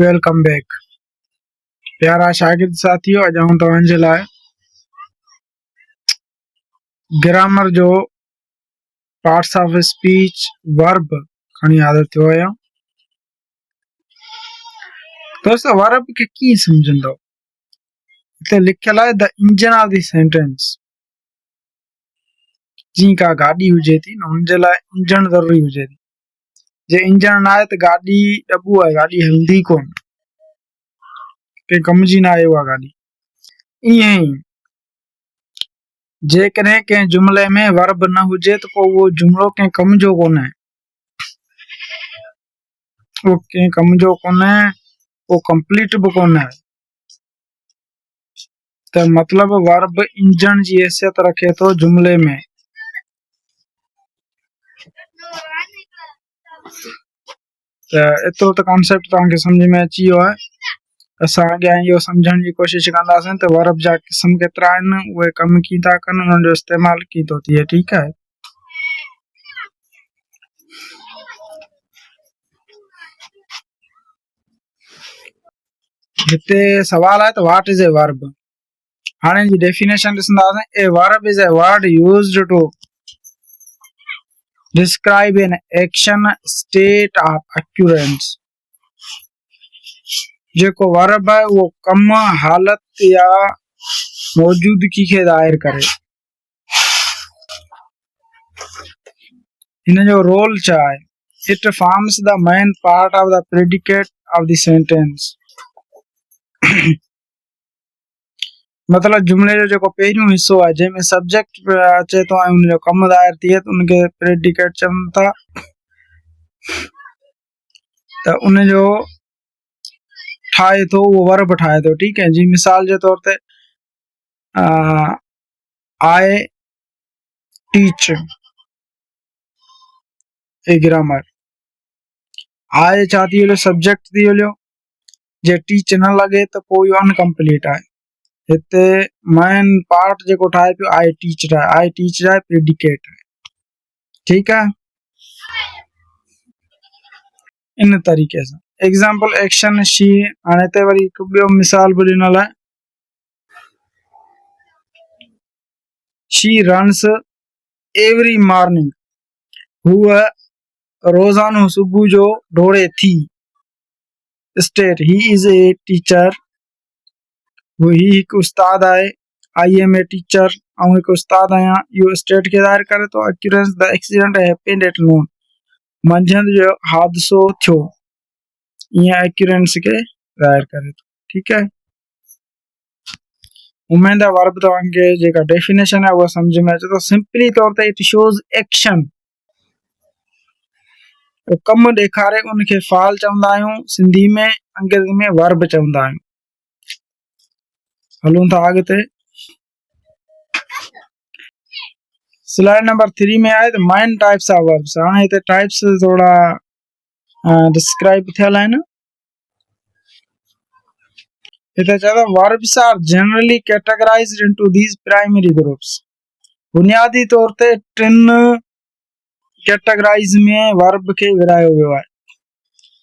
Welcome back प्यारा शागिर्द साथियों। अॼु आऊं तव्हांजे लाइ ग्रामर जो पार्ट्स ऑफ स्पीच वर्ब खणी हाज़िर थियो आहियां। दोस्तों, वर्ब खे कीअं सम्झंदो? हिते लिखियल आहे the engine of the sentence. जीअं का गाॾी हुजे थी न, हुनजे लाइ इंजन ज़रूरी हुजे थी। जे इंजन न आहे त गाॾी ॾबू आहे, गाॾी हलंदी कोन, कंहिं कम जी न आहे उहा गाॾी। ईअं ई जेकॾहिं कंहिं जुमिले में वर्ब न हुजे त पोइ उहो जुमिलो कंहिं कम जो कोन आहे, उहो कंहिं कम जो कोन आहे, उहो कंप्लीट बि कोन आहे। त मतलब वर्ब इंजन जी हैसियत रखे थो जुमिले में। त एतिरो त कॉन्सेप्ट तव्हांखे सम्झ में अची वियो आहे। असां अॻियां इहो सम्झण जी कोशिश कंदासीं त वर्ब जा क़िस्म केतिरा आहिनि, उहे कम कीअं था कनि, उन्हनि जो इस्तेमालु कीअं थो थिए। ठीकु आहे। हिते सवाल आहे त व्हाट इज ए वर्ब। हाणे जी डेफिनेशन ॾिसंदासीं। A verb is a word used to describe an action, state or occurrence। जेको वर्ब है वो कम, हालत या मौजूदगी खे ज़ाहिर करे। इन जो रोल छा आहे? It forms the main part of the predicate of the sentence। मतलब जुमिले जो जेको पहिरियों हिस्सो आहे, जंहिंमें सब्जेक्ट अचे थो ऐं उनजो कम ज़ाहिर थिए त उनखे प्रेडिकेट चवनि था। त उनजो ठाहे थो, उहो वर्ब ठाहे थो। ठीकु है जी। मिसाल जे तौर ते आई टीच ए ग्रामर। आई छा थी वियो? सब्जेक्ट थी वियो। जे टीच न लॻे त पोइ इहो अनकम्पलीट आहे। हिते मेन पार्ट जेको ठाहे पियो आई टीच आहे, आई टीच आहे प्रेडिकेट आहे। ठीकु आहे। इन तरीक़े सां एग्जाम्पल एक्शन शी। हाणे हिते वरी हिकु ॿियो मिसाल बि ॾिनल आहे। She runs every morning. हूअ रोज़ानो सुबुह जो डोड़े थी। State he is a teacher. ही हिकु उस्ताद आहे। I am a teacher. ऐं हिकु उस्ताद आहियां। इहो स्टेट खे ज़ाहिर करे थो। Occurrence the accident happened at noon. मंझंदि जो हादसो थियो। ईअं एक्यूरेंस खे ज़ाहिर करे थो। ठीकु है। उम्मीद आहे वर्ब तव्हांखे जेका डेफिनेशन आहे उहा सम्झ में अचे थो। सिंपली तौर ते इट शोज एक्शन। कम ॾेखारे उनखे फाल चवंदा आहियूं सिंधी में, अंग्रेजी में वर्ब चवंदा आहियूं। हलूं था अॻिते। स्लाइड नंबर 3 में आहे त मेन टाइप्स ऑफ वर्ब्स। हाणे हिते टाइप्स थोड़ा डिस्क्राइब थियल आहिनि। हिते चयो verbs are generally categorized into these primary groups. बुनियादी तौर ते टिन कैटेगराइज में वर्ब खे विरायो वियो आहे।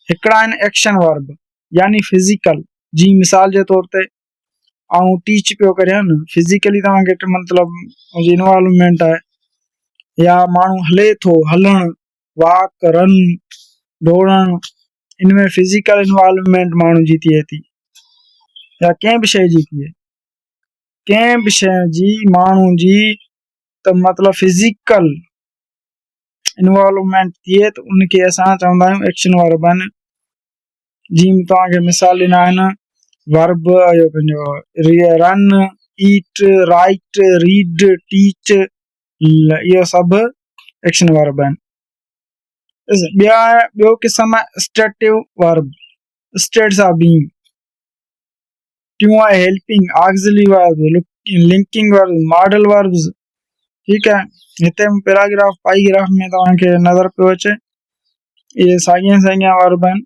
हिकिड़ा आहिनि एक्शन वर्ब, यानी फिजिकल। जी मिसाल जे तौर ते आऊं टीच पियो करियां न, फिजिकली तव्हांखे मतलब इन्वॉल्वमेंट आहे। या माण्हू हले थो, हलण, वॉक, रन, दौड़ण, इनमें फिजिकल इन्वॉल्वमेंट माण्हू जी थिए थी। या कंहिं बि शइ जी थिए, कंहिं बि शइ जी माण्हू जी त मतलब फिजिकल इन्वॉल्वमेंट थिए त उनखे असां चवंदा आहियूं एक्शन वर्ब आहिनि। जीअं तव्हांखे मिसाल ॾिना आहिनि वर्ब इहो पंहिंजो रन, ईट, राइट, रीड, टीच, इहो सभु एक्शन वर्ब आहिनि। ॿियो क़िस्म आहे stative verb, states of being. टियों आहे helping, auxiliary verb, linking verb, modal verbs. ठीकु है। हिते पैराग्राफ पाईग्राफ में तव्हांखे नज़र पियो अचे इहे साॻिया वर्ब आहिनि।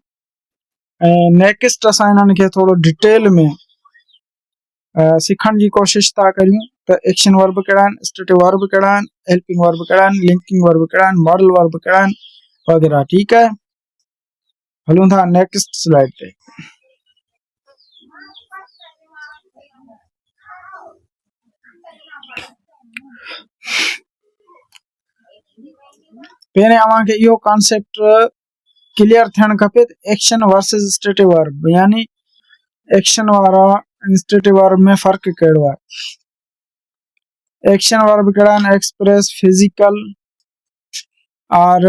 ऐं नेक्स्ट असां इन्हनि खे थोरो डिटेल में सिखण जी कोशिश था करियूं त एक्शन वर्ब कहिड़ा आहिनि, स्टेटिव वर्ब कहिड़ा आहिनि, हेल्पिंग वर्ब कहिड़ा आहिनि, लिंकिंग वर्ब कहिड़ा आहिनि, मॉडल वर्ब कहिड़ा आहिनि वग़ैरह। ठीकु है। हलूं था नेक्स्ट स्लाइड ते। पहिरें अव्हांखे इहो कॉन्सेप्ट क्लियर थियणु खपे त एक्शन वर्सेस स्टेटिव वर्ब, यानी एक्शन वारा स्टेटिव वर्ब में फर्क कहिड़ो आहे। एक्शन वर्ब कहिड़ा आहिनि? एक्सप्रेस, फिजिकल और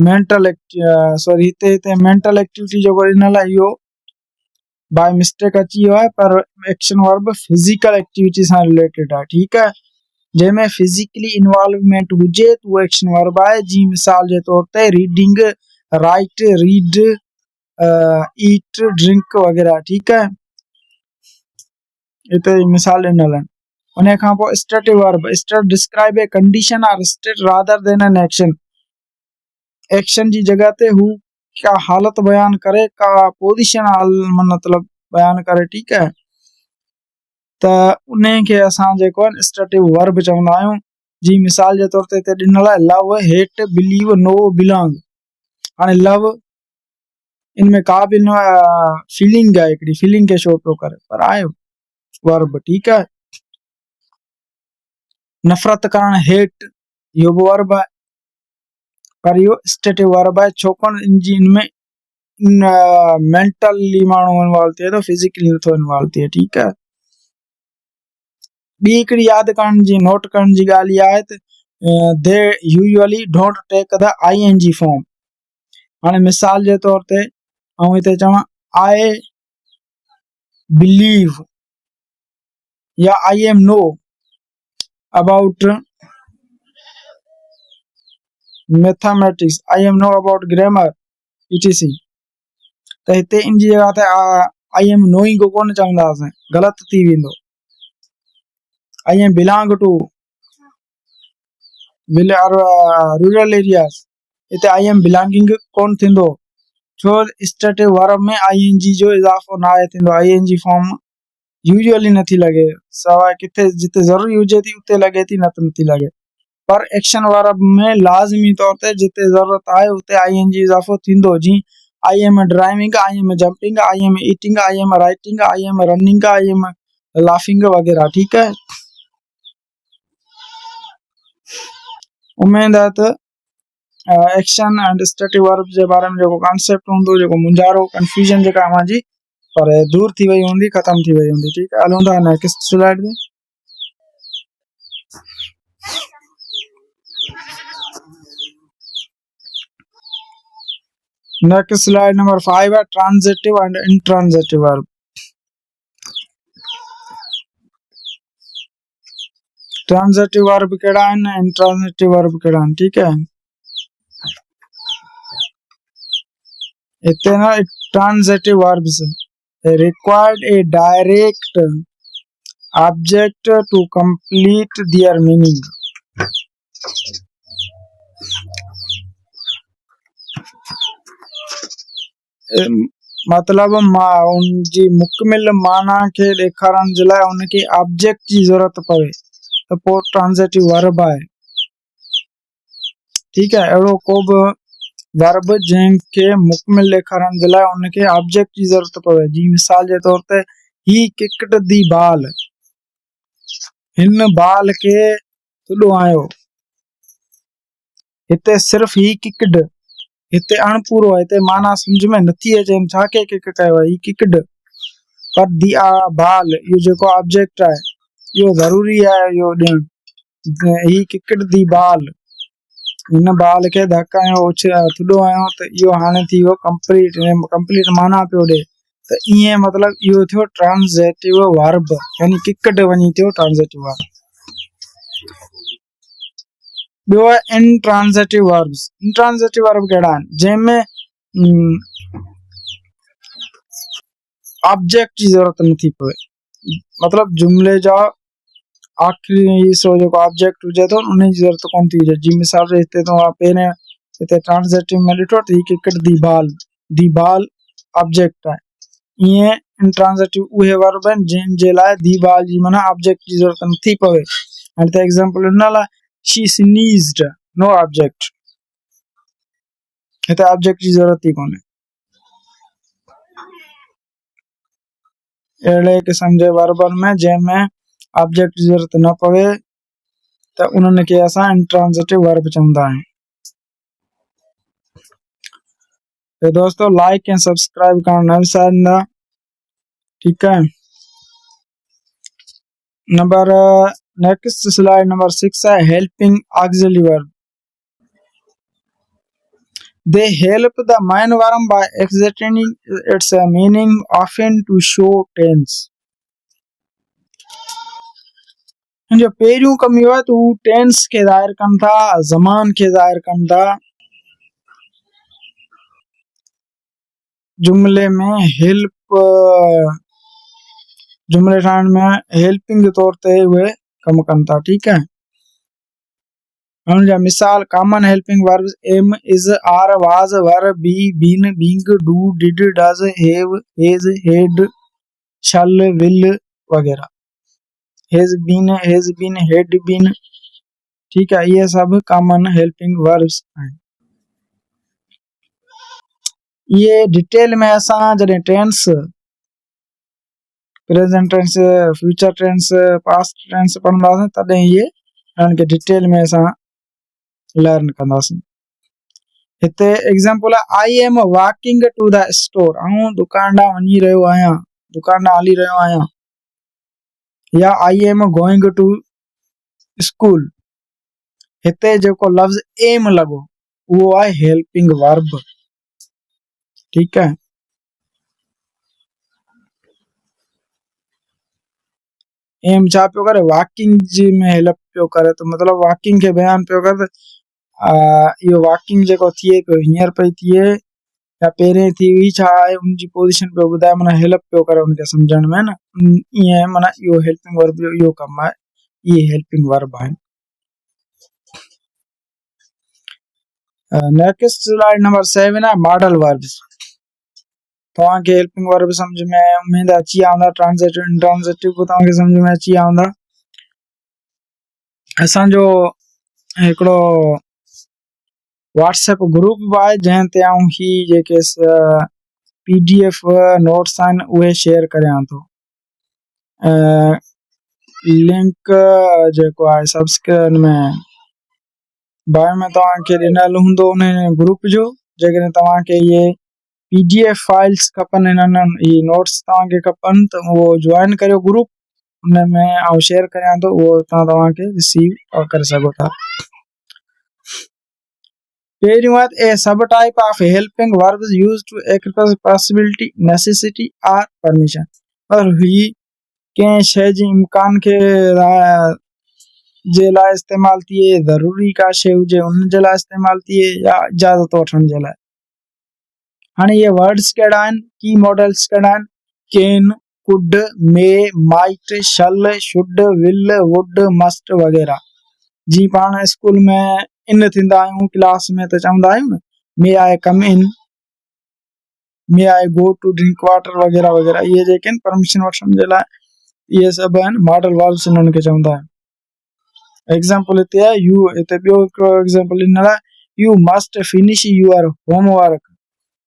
मेंटल हिते मेंटल एक्टिविटी जेको ॾिनल आहे इहो बाय मिस्टेक अची वियो आहे, पर एक्शन वर्ब फिजिकल एक्टिविटी सां रिलेटेड आहे। ठीकु आहे, जंहिंमें फिजिकली इन्वॉल्वमेंट हुजे त उहो एक्शन वर्ब आहे। जी मिसाल जे तौर ते रीडिंग, राइट, रीड, ईट, ड्रिंक वग़ैरह। ठीकु आहे, हिते मिसाल ॾिनल आहिनि। उन खां पोइ stative verb, state describe a condition और state rather than an action. Action जी जगह ते हू का हालत बयान करे, का पोजीशन मतलब बयान करे। ठीकु आहे, त उन खे असां जेको आहे स्टेटिव वर्ब चवंदा आहियूं। जी मिसाल जे तौर ते हिते ॾिनल आहे love, hate, believe, know, belong. हाणे लव इनमें का बि फीलिंग आहे, हिकिड़ी फीलिंग खे शो पियो करे, पर आहे वर्ब। ठीकु आहे, नफ़रत करणु, हेट, इहो बि वर्ब आहे, पर इहो स्टेटिव वर्ब आहे। छाकाणि इनमें मेंटली माण्हू इन्वॉल्व थिए थो, फिजिकली नथो इन्वॉल्व थिए। ठीकु आहे, ॿी हिकिड़ी यादि करण जी, नोट करण जी ॻाल्हि इहा आहे त they usually don't take the ING form. हाणे मिसाल जे तौर ते ऐं हिते चवां आई बिलीव या I am know about mathematics, I am know about grammar, etc। त हिते इन जी जगह ते आई एम नोइंग कोन चवंदासीं, ग़लति थी वेंदो। I am belong to rural areas, हिते आई एम बिलोंगिंग कोन थींदो, छो स्टेटिव वर्ब में ING जो इज़ाफ़ो न आहे थींदो। ING फॉर्म यूजुअली नथी लॻे, सवाइ किथे जिते ज़रूरी हुजे थी उते लॻे थी, न त नथी लॻे। पर एक्शन वर्ब में लाज़मी तौर ते जिते ज़रूरत आहे उते ING इज़ाफ़ो थींदो। जीअं I am driving, I am jumping, I am eating, I am writing, I am running, I am laughing वग़ैरह। ठीकु है, उम्मीद है त एक्शन एंड स्टेटिव वर्ब जे बारे में जेको कॉन्सेप्ट हूंदो, जेको मुंझारो कंफ्यूजन जेका मुंहिंजी पर दूर थी वई हूंदी, ख़त्म थी वई हूंदी। ठीकु है, हलूं था नेक्स्ट स्लाइड में। नेक्स्ट स्लाइड नंबर 5 है transitive and intransitive verb. Transitive verb केड़ा है, इंट्रांजिटिव वर्ब केड़ा है। ठीक है, इतने ना transitive verbs required a direct object to complete their meaning। मतलब उनजी मुकमिल माना के ॾेखारण जे लाइ उनखे ऑब्जेक्ट जी ज़रूरत पवे त पोइ ट्रांजिटिव वर्ब आहे। ठीक है, अहिड़ो को बि वर्ब जंहिंखे मुकमिल ॾेखारण जे लाइ उनखे ऑब्जेक्ट जी ज़रूरत पवे। जी मिसाल जे तौर ते ही किक्ड दी बाल, हिन बाल खे तुॾो आयो। हिते सिर्फ ही किक्ड, हिते अणपूरो आहे, हिते माना समझ में नथी अचे छा के किक कयो आहे। ही किक्ड, पर दी बाल इहो जेको ऑब्जेक्ट आहे इहो ज़रूरी आहे इहो ॾियणु। ही किक्ड दी बाल, हिन बाल खे धकायो, तुॾो आयो, त इहो हाणे थी वियो कंप्लीट माना पियो ॾे। त ईअं मतलब इहो थियो ट्रांजिटिव वर्ब, यानी किक्ड वञी थियो ट्रांजिटिव वर्ब। ॿियो आहे इंट्रांजिटिव वर्ब्स। इंट्रांजिटिव वर्ब कहिड़ा आहिनि, जंहिंमें ऑब्जेक्ट जी ज़रूरत नथी पवे, मतलब जुमले जा आखिरी हिस्सो जेको ऑब्जेक्ट हुजे थो उन जी ज़रूरत कोन थी हुजे। जी मिसाल से हिते तव्हां पहिरें हिते ट्रांजिटिव में ॾिठो त ही किक्ड दी बाल ऑब्जेक्ट आहे। ईअं इंट्रांजिटिव उहे वर्ब आहिनि जंहिंजे लाइ दी बाल जी माना ऑब्जेक्ट जी ज़रूरत नथी पवे। हाणे त एग्जांपल ॾिनल आहे शी स्नीज़्ड, नो ऑब्जेक्ट, हिते ऑब्जेक्ट जी ज़रूरत ई कोन्हे। अहिड़े क़िस्म जे वर्बन में जंहिंमें ऑब्जेक्ट जी ज़रूरत न पवे त उन्हनि खे असां इंट्रांजिटिव वर्ब चवंदा आहियूं। तो दोस्तों लाइक ऐं सब्सक्राइब करण न विसारींदा, ठीक है। नंबर नेक्स्ट स्लाइड नंबर 6 है helping auxiliary verb. They help the main verb by extending its meaning, often to show tense। जो पहिरियों कम इहो आहे त हू टेंस खे ज़ाहिर कनि था, ज़मान खे ज़ाहिर कनि था। जुमले में हेल्प जुमले ठाहिण में हेल्पिंग के तौर ते उहे कम कनि था, ठीक है। उनजा मिसाल common helping verbs am, is, are, was, were, be, been, being, do, did, does, have, has, had, shall, will वगैरह। हैज बीन, हैड बीन, ठीक है। ये सब कॉमन हेल्पिंग वर्ब्स हैं। ये डिटेल में असां जॾहिं tense, present tense, future tense, past tense पढ़ंदासीं तॾहिं ये इन्हनि खे डिटेल में असां लर्न कंदासीं। हिते एग्जांपल आहे I am walking to the store, ऐं दुकान ॾांहुं वञी रहियो आहियां, दुकान ॾांहुं हली रहियो आहियां। या I am going to school, हिते जेको लफ्ज़ एम लॻो उहो आहे हेल्पिंग वर्ब, ठीक है। एम छा पियो करे, वॉकिंग जी में हेल्प पियो करे, तो मतलब वॉकिंग के बयान पियो करे। इहो वॉकिंग जेको थिए पियो हींअर पई थिए या पहिरें थी हुई, छा आहे उनजी पोजीशन पियो ॿुधाए, माना हेल्प पियो करे उनखे सम्झण में न, ईअं माना इहो हेल्पिंग वर्ब जो इहो कमु आहे, इहे हेल्पिंग वर्ब आहिनि। नेक्स्ट स्लाइड नंबर 7 आहे मॉडल वर्ब्स। तव्हांखे हेल्पिंग वर्ब समझ में उम्मीद अची विया हूंदा, ट्रांज़िटिव इंट्रांज़िटिव बि तव्हांखे समझ में अची विया हूंदा। असांजो हिकिड़ो व्हाट्सएप ग्रुप बि आहे जंहिं ते आऊं ही जेके PDF नोट्स आहिनि उहे शेयर करियां थो। लिंक जेको आहे सब्सक्राइब में बायो में तव्हांखे ॾिनल हूंदो उन ग्रुप जो। जेकॾहिं तव्हांखे इहे PDF फाइल्स खपनि, इन्हनि नोट्स तव्हांखे खपनि त उहो ज्वाइन करियो ग्रुप, उन में आउं शेयर करियां थो, उहो तव्हांखे रिसीव करे सघो था। पहिरियों आहे a subtype of helping verbs used to express possibility, necessity और परमिशन। और ही कंहिं शइ जी इम्कान खे जे लाइ इस्तेमालु थिए, ज़रूरी का शइ हुजे उन जे लाइ इस्तेमालु थिए, या इजाज़त वठण जे लाइ। हाणे इहे वर्ड्स कहिड़ा आहिनि, की मॉडल्स कहिड़ा आहिनि, can, could, may, might, shall, should, will, would, must वगैरह। जी पाण स्कूल में इन थींदा आहियूं, क्लास में त चवंदा आहियूं न, मे आई कम इन, मे आई गो टू ड्रिंक वाटर वगैरह वगैरह। इहे जेके आहिनि परमिशन वठण जे लाइ, इहे सभु आहिनि मॉडल वर्ब्स, इन्हनि खे चवंदा आहिनि। एग्जांपल हिते आहे यू, हिते ॿियो हिकिड़ो एग्जांपल ॾिनल आहे, you must finish your homework,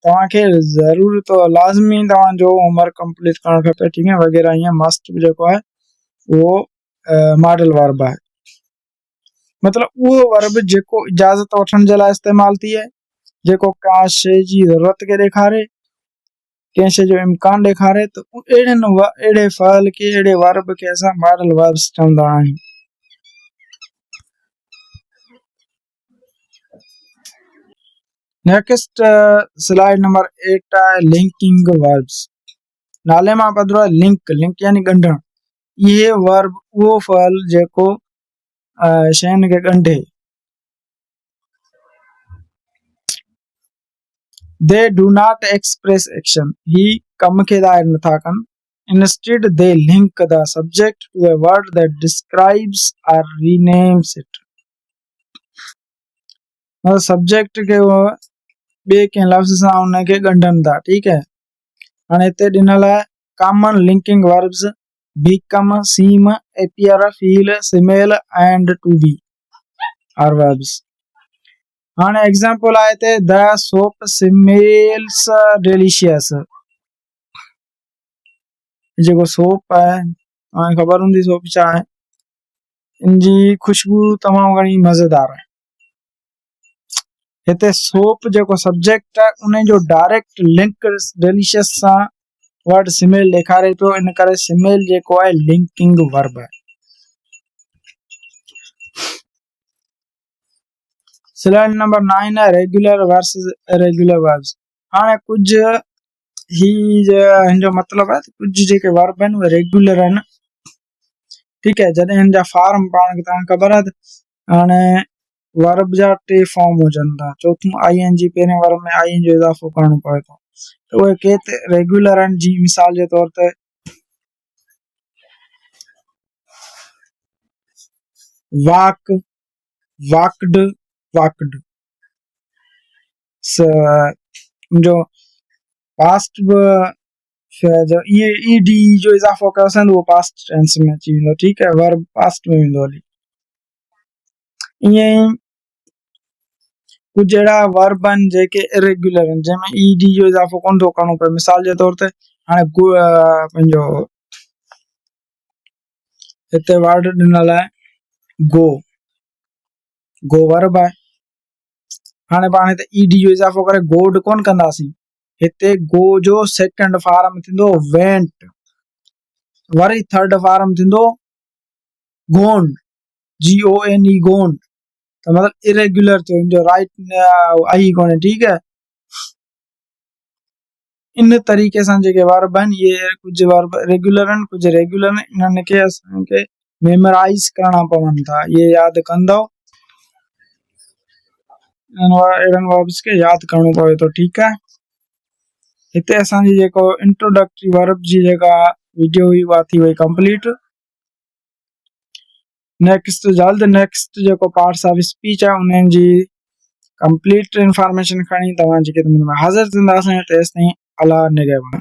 तव्हांखे ज़रूर तो लाज़मी तव्हांजो होमवर्क कंप्लीट करणु खपे, ठीक है वगैरह। ईअं मस्ट जेको आहे उहो मॉडल वर्ब आहे, मतलब उहो वर्ब जेको इजाज़त वठण जे लाइ इस्तेमालु थिए, जेको का शइ जी ज़रूरत खे ॾेखारे, कंहिं शइ जो इम्कान ॾेखारे, त अहिड़े फ़अल खे, अहिड़े वर्ब खे असां मॉडल वर्ब्स चवंदा आहियूं। नेक्स्ट स्लाइड नंबर 8 आहे लिंकिंग वर्ब्स। नाले मां पधरो आहे लिंक, लिंक यानी ॻंढण। इहे वर्ब उहो फ़अल जेको शयुनि खे ॻंढे। They do not express action, ही कम खे ज़ाहिर नथा कनि। Instead they link the subject to a word that describes or renames it। मतलब सब्जेक्ट खे ॿिए कंहिं लफ़्ज़ सां उनखे ॻंढनि था, ठीक है। हाणे हिते ॾिनल आहे common linking verbs become, seem, appear, feel, smell and to be are verbs। हाणे एग्जांपल आहे हिते द सोप स्मेल्स डिलीशियस। जेको सोप आहे तव्हांखे ख़बर हूंदी सोप छा आहे। इनजी खुशबू तमाम घणी मज़ेदार है। हिते सोप जेको सब्जेक्ट है उन जो डायरेक्ट लिंक डिलीशियस सां वर्ड सिमेल ॾेखारे पियो, इन करे सिमेल जेको आहे लिंकिंग वर्ब है। स्लाइड नंबर 9 है रेगुलर वर्सेस इरेगुलर वर्ब्स। हाँ कुछ ही जो मतलब है कुछ जेके वर्ब हैं वो रेगुलर हैं, ठीक है। जॾहिं हिन जा फार्म पाण खे तव्हांखे ख़बर आहे हाणे वर्ब जा 3 फॉर्म हुजनि था। चौथों आईएनजी, पहिरें वर्ब में आई जो इज़ाफ़ो करणो पवे थो, त उहे के रेगुलर आहिनि। जी मिसाल जे तौर ते वाक, वाक्ड, वाक्ड। जो पास्ट जो ईडी जो इज़ाफ़ो कयोसीं वो पास्ट टेंस में अची वेंदो, ठीक है, वर्ब पास्ट में वेंदो हली। ईअं ई कुछ अहिड़ा वर्ब आहिनि जेके इरेगुलर आहिनि, जंहिंमें ईडी जो इज़ाफ़ो कोन थो करणो पए। मिसाल जे तौर ते हाणे पंहिंजो हिते वर्ड ॾिनल आहे गो, गो वर्ब आहे। हाणे पाण हिते ईडी जो इज़ाफ़ो करे गोड कोन कंदासीं, हिते गो जो सेकंड फॉर्म थींदो वेंट, वरी थर्ड फॉर्म थींदो गोन, GONE गोन, तो मतलब इरेगुलर थियो, इनजो राइट आई कोन्हे, ठीक है। इन तरीक़े सां जेके वर्ब आहिनि ये कुछ वर्ब रेगुलर आहिनि, कुछ रेगुलर आहिनि। इन्हनि खे असांखे मेमोराइज़ करणा पवनि था, ये यादि कंदव, अहिड़नि वर्ब्स खे यादि करणो पवे थो, ठीक है। हिते असांजी जेको इंट्रोडक्टरी वर्ब जी जेका वीडियो हुई उहा थी वई कंप्लीट। नेक्स्ट जल्द नेक्स्ट जेको पार्ट्स ऑफ स्पीच आहे उन्हनि जी कंप्लीट इंफॉर्मेशन खणी तव्हांजी ख़िदमत में हाज़िर थींदासीं। तेसिताईं अल्लाह निगहबान।